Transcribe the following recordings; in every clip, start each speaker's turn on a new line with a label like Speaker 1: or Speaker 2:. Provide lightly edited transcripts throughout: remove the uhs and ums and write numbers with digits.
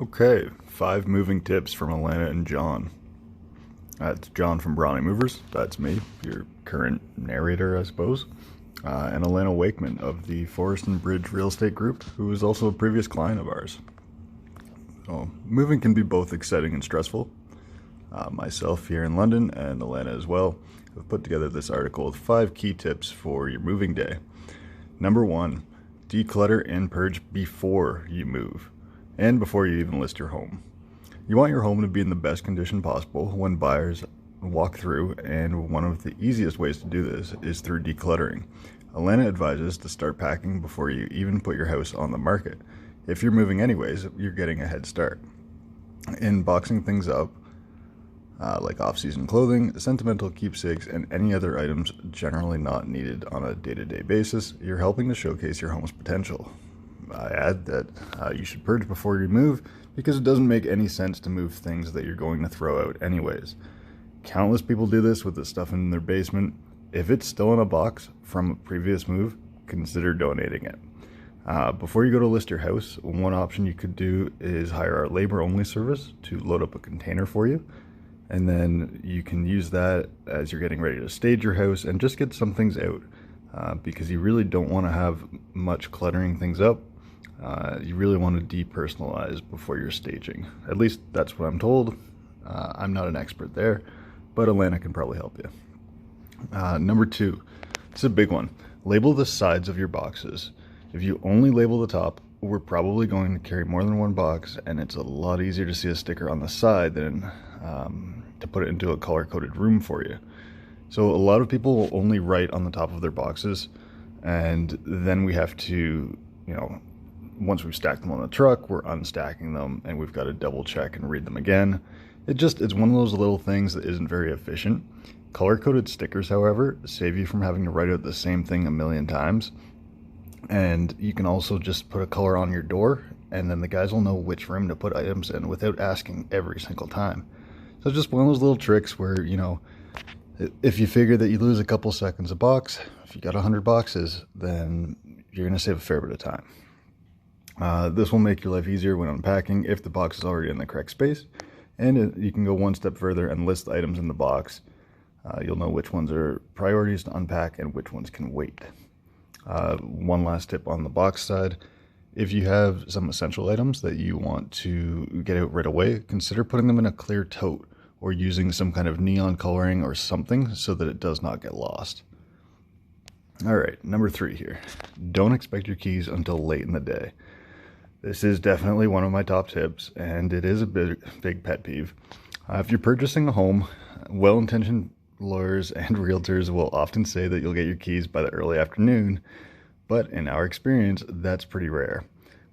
Speaker 1: Okay, 5 moving tips from Alana and John. That's John from Brawny Movers. That's me, your current narrator, I suppose. And Alana Wakeman of the Forest and Bridge Real Estate Group, who is also a previous client of ours. So, moving can be both exciting and stressful. Myself here in London and Alana as well have put together this article with 5 key tips for your moving day. Number 1, declutter and purge before you move, and before you even list your home. You want your home to be in the best condition possible when buyers walk through, and one of the easiest ways to do this is through decluttering. Alana advises to start packing before you even put your house on the market. If you're moving anyways, you're getting a head start. In boxing things up, like off-season clothing, sentimental keepsakes, and any other items generally not needed on a day-to-day basis, you're helping to showcase your home's potential. I add that you should purge before you move because it doesn't make any sense to move things that you're going to throw out anyways. Countless people do this with the stuff in their basement. If it's still in a box from a previous move, consider donating it. Before you go to list your house, one option you could do is hire our labor-only service to load up a container for you. And then you can use that as you're getting ready to stage your house and just get some things out because you really don't want to have much cluttering things up. You really want to depersonalize before you're staging. At least that's what I'm told. I'm not an expert there, but Alana can probably help you. Number 2, it's a big one. Label the sides of your boxes. If you only label the top, we're probably going to carry more than one box, and it's a lot easier to see a sticker on the side than to put it into a color-coded room for you. So a lot of people will only write on the top of their boxes, and then we have to, once we've stacked them on the truck, we're unstacking them, and we've got to double check and read them again. It's one of those little things that isn't very efficient. Color-coded stickers, however, save you from having to write out the same thing a million times. And you can also just put a color on your door, and then the guys will know which room to put items in without asking every single time. So it's just one of those little tricks where, if you figure that you lose a couple seconds a box, if you got 100 boxes, then you're going to save a fair bit of time. This will make your life easier when unpacking if the box is already in the correct space, and you can go one step further and list the items in the box. You'll know which ones are priorities to unpack and which ones can wait. One last tip on the box side. If you have some essential items that you want to get out right away, consider putting them in a clear tote or using some kind of neon coloring or something so that it does not get lost. All right, number 3 here. Don't expect your keys until late in the day. This is definitely one of my top tips, and it is a big pet peeve. If you're purchasing a home, well-intentioned lawyers and realtors will often say that you'll get your keys by the early afternoon, but in our experience, that's pretty rare.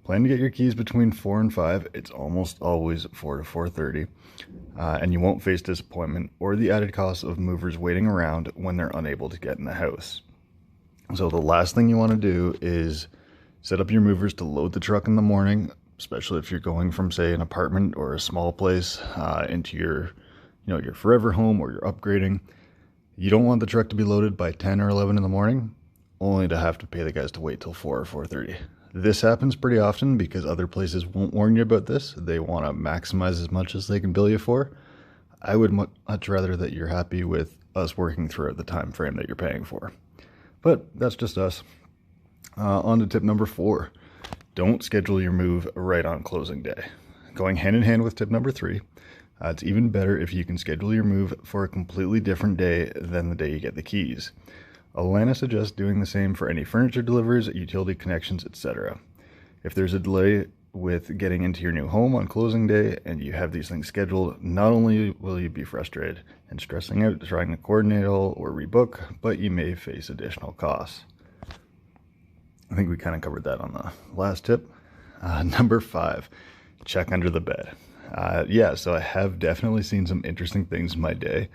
Speaker 1: Plan to get your keys between 4 and 5. It's almost always 4 to 4:30, and you won't face disappointment or the added cost of movers waiting around when they're unable to get in the house. So the last thing you want to do is set up your movers to load the truck in the morning, especially if you're going from, say, an apartment or a small place into your forever home, or you're upgrading. You don't want the truck to be loaded by 10 or 11 in the morning, only to have to pay the guys to wait till 4 or 4:30. This happens pretty often because other places won't warn you about this. They want to maximize as much as they can bill you for. I would much rather that you're happy with us working throughout the time frame that you're paying for. But that's just us. On to tip number 4. Don't schedule your move right on closing day. Going hand in hand with tip number 3, it's even better if you can schedule your move for a completely different day than the day you get the keys. Alana suggests doing the same for any furniture deliveries, utility connections, etc. If there's a delay with getting into your new home on closing day and you have these things scheduled, not only will you be frustrated and stressing out trying to coordinate all or rebook, but you may face additional costs. I think we kind of covered that on the last tip. Number 5, check under the bed. So I have definitely seen some interesting things in my day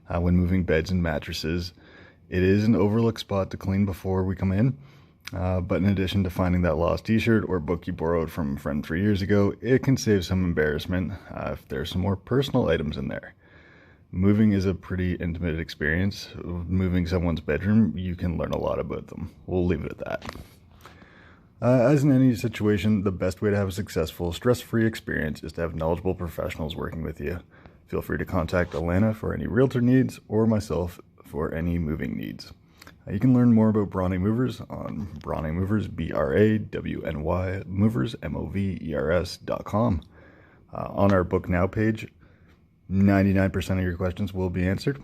Speaker 1: when moving beds and mattresses. It is an overlooked spot to clean before we come in, but in addition to finding that lost t-shirt or book you borrowed from a friend 3 years ago, it can save some embarrassment if there's some more personal items in there. Moving is a pretty intimate experience. Moving someone's bedroom, you can learn a lot about them. We'll leave it at that. As in any situation, the best way to have a successful, stress-free experience is to have knowledgeable professionals working with you. Feel free to contact Alana for any realtor needs or myself for any moving needs. You can learn more about Brawny Movers on Brawny Movers, BRAWNY Movers, MOVERS.com. On our Book Now page, 99% of your questions will be answered.